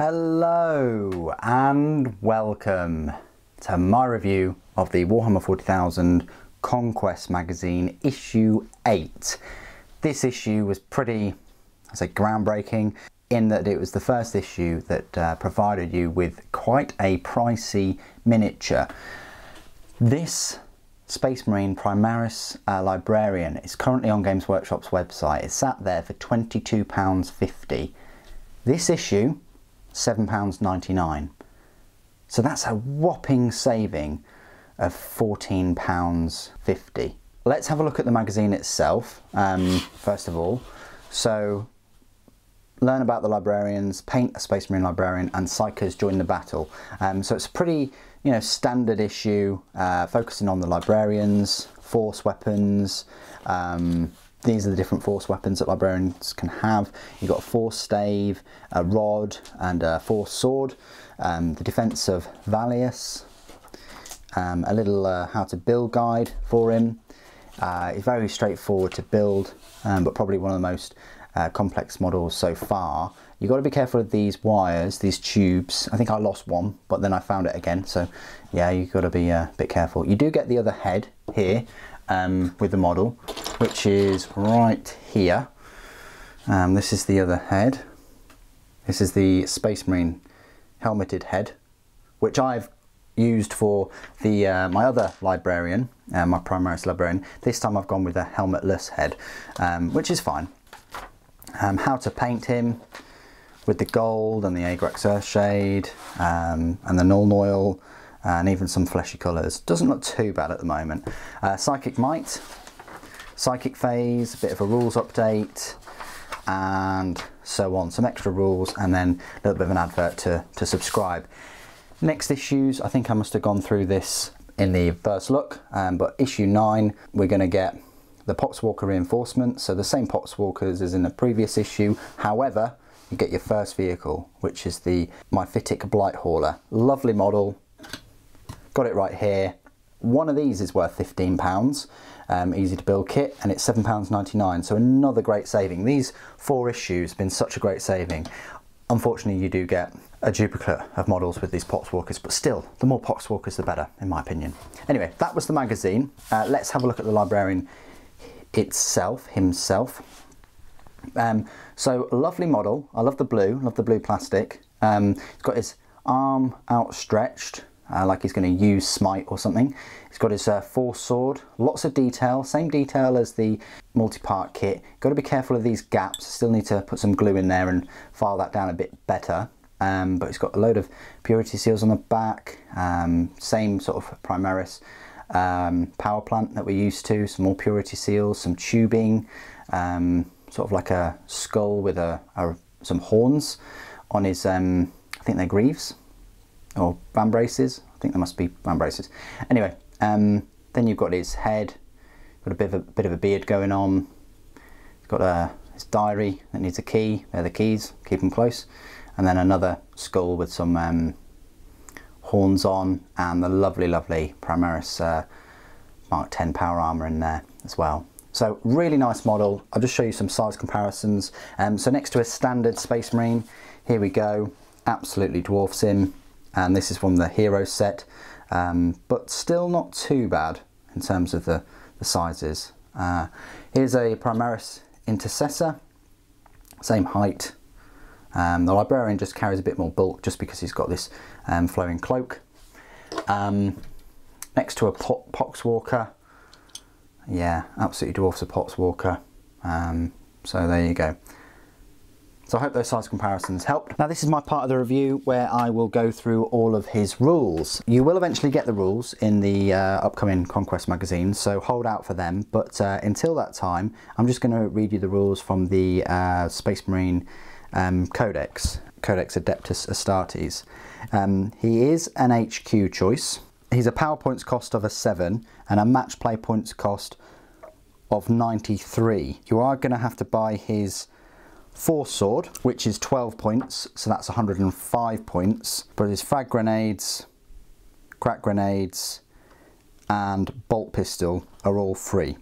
Hello and welcome to my review of the Warhammer 40,000 Conquest magazine issue 8. This issue was pretty, I say, groundbreaking in that it was the first issue that provided you with quite a pricey miniature. This Space Marine Primaris Librarian is currently on Games Workshop's website. It's sat there for £22.50. This issue, £7.99. So that's a whopping saving of £14.50. Let's have a look at the magazine itself, first of all. So, learn about the librarians, paint a Space Marine librarian, and psychers join the battle. So it's a pretty, standard issue, focusing on the librarians, force weapons. These are the different force weapons that librarians can have. You've got a force stave, a rod, and a force sword. The defense of Valius. A little how to build guide for him. It's very straightforward to build, but probably one of the most complex models so far. You've got to be careful of these wires, these tubes. I think I lost one, but then I found it again. So yeah, you've got to be a bit careful. You do get the other head here with the model, which is right here. This is the other head. This is the Space Marine helmeted head, which I've used for the my other librarian, my Primaris Librarian. This time I've gone with a helmetless head, which is fine. How to paint him with the gold and the Agrax Earthshade and the Null Oil and even some fleshy colours. Doesn't look too bad at the moment. Psychic Might, Psychic Phase, a bit of a rules update, and so on. Some extra rules, and then a little bit of an advert to subscribe. Next issues, I think I must have gone through this in the first look, but issue 9, we're going to get the Poxwalker reinforcement, so the same Poxwalkers as in the previous issue. However, you get your first vehicle, which is the Myphitic Blight Hauler. Lovely model, got it right here. One of these is worth £15, easy to build kit, and it's £7.99, so another great saving. These 4 issues have been such a great saving. Unfortunately, you do get a duplicate of models with these Poxwalkers, but still, the more Poxwalkers the better, in my opinion. Anyway, that was the magazine. Let's have a look at the librarian himself. So a lovely model. I love the blue plastic. He's got his arm outstretched, like he's going to use smite or something. He's got his force sword, lots of detail, same detail as the multi-part kit. Got to be careful of these gaps. Still need to put some glue in there and file that down a bit better. But he's got a load of purity seals on the back, same sort of Primaris power plant that we're used to, some more purity seals, some tubing, sort of like a skull with some horns on his, I think they're greaves or vambraces. I think they must be vambraces. Anyway, then you've got his head, got a bit of a beard going on. He's got his diary that needs a key. They're the keys, keep them close. And then another skull with some horns on, and the lovely Primaris Mark 10 power armor in there as well. So really nice model. I'll just show you some size comparisons. So next to a standard Space Marine, here we go, absolutely dwarfs him, and this is from the Hero set, but still not too bad in terms of the sizes. Here's a Primaris Intercessor, same height. The Librarian just carries a bit more bulk just because he's got this flowing cloak. Next to a Poxwalker, yeah, absolutely dwarfs a Poxwalker. So there you go. So I hope those size comparisons helped. Now this is my part of the review where I will go through all of his rules. You will eventually get the rules in the upcoming Conquest magazine, so hold out for them. But until that time, I'm just going to read you the rules from the Space Marine Codex Adeptus Astartes. He is an HQ choice. He's a power points cost of a 7 and a match play points cost of 93. You are going to have to buy his force sword, which is 12 points, so that's 105 points. But his frag grenades, crack grenades, and bolt pistol are all free.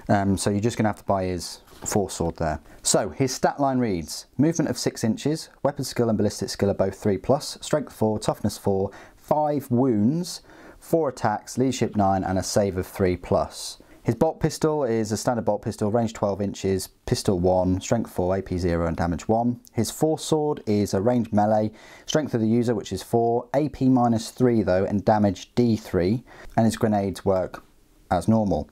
So you're just going to have to buy his force sword there. So his stat line reads: movement of 6 inches, weapon skill and ballistic skill are both 3+, strength 4, toughness 4, 5 wounds, 4 attacks, leadership 9 and a save of 3+. His bolt pistol is a standard bolt pistol, range 12 inches, pistol 1, strength 4, AP 0 and damage 1. His force sword is a ranged melee, strength of the user which is 4, AP -3 though and damage D3, and his grenades work as normal.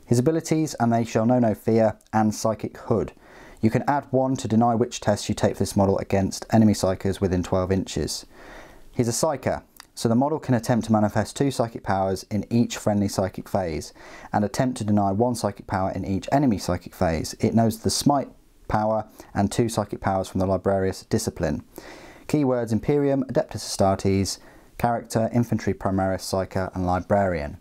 His abilities: and they shall know no fear, and psychic hood. You can add 1 to deny which tests you take for this model against enemy psychers within 12 inches. He's a psyker, so the model can attempt to manifest 2 psychic powers in each friendly psychic phase, and attempt to deny 1 psychic power in each enemy psychic phase. It knows the smite power and 2 psychic powers from the Librarius discipline. Keywords: Imperium, Adeptus Astartes, character, infantry, Primaris, psyker and librarian.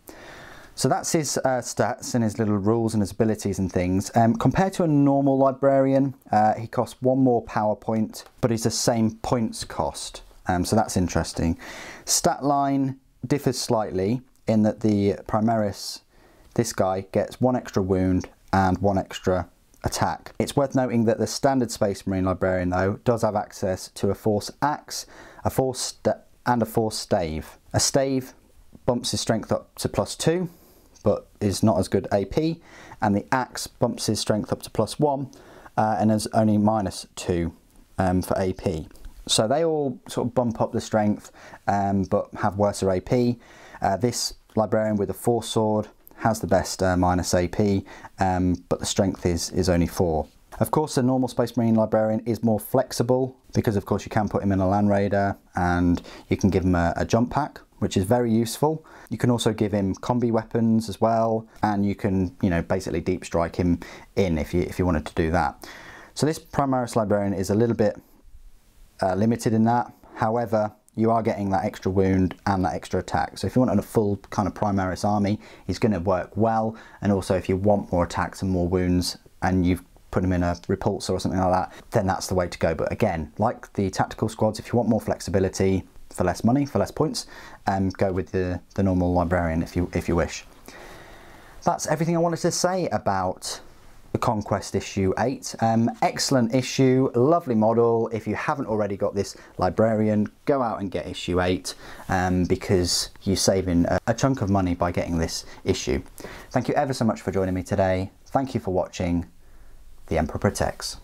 So that's his stats and his little rules and his abilities and things. Compared to a normal librarian, he costs 1 more power point, but he's the same points cost. So that's interesting. Stat line differs slightly in that the Primaris, this guy, gets 1 extra wound and 1 extra attack. It's worth noting that the standard Space Marine Librarian though does have access to a Force Axe, and a Force Stave. A Stave bumps his strength up to +2, but is not as good AP, and the Axe bumps his strength up to +1 and is only -2 for AP. So they all sort of bump up the strength but have worse AP. This Librarian with a Force Sword has the best -AP, but the strength is only 4. Of course, the normal Space Marine Librarian is more flexible because of course you can put him in a Land Raider and you can give him a jump pack, which is very useful. You can also give him combi weapons as well, and you can, you know, basically deep strike him in if you wanted to do that. So this Primaris Librarian is a little bit limited in that. However, you are getting that extra wound and that extra attack. So if you want a full kind of Primaris army, he's going to work well. And also if you want more attacks and more wounds and you've put him in a repulsor or something like that, then that's the way to go. But again, like the tactical squads, if you want more flexibility for less money, for less points, go with the normal Librarian if you wish. That's everything I wanted to say about the Conquest issue 8. Excellent issue, lovely model. If you haven't already got this Librarian, go out and get issue 8 because you're saving a chunk of money by getting this issue. Thank you ever so much for joining me today. Thank you for watching. The Emperor Protects.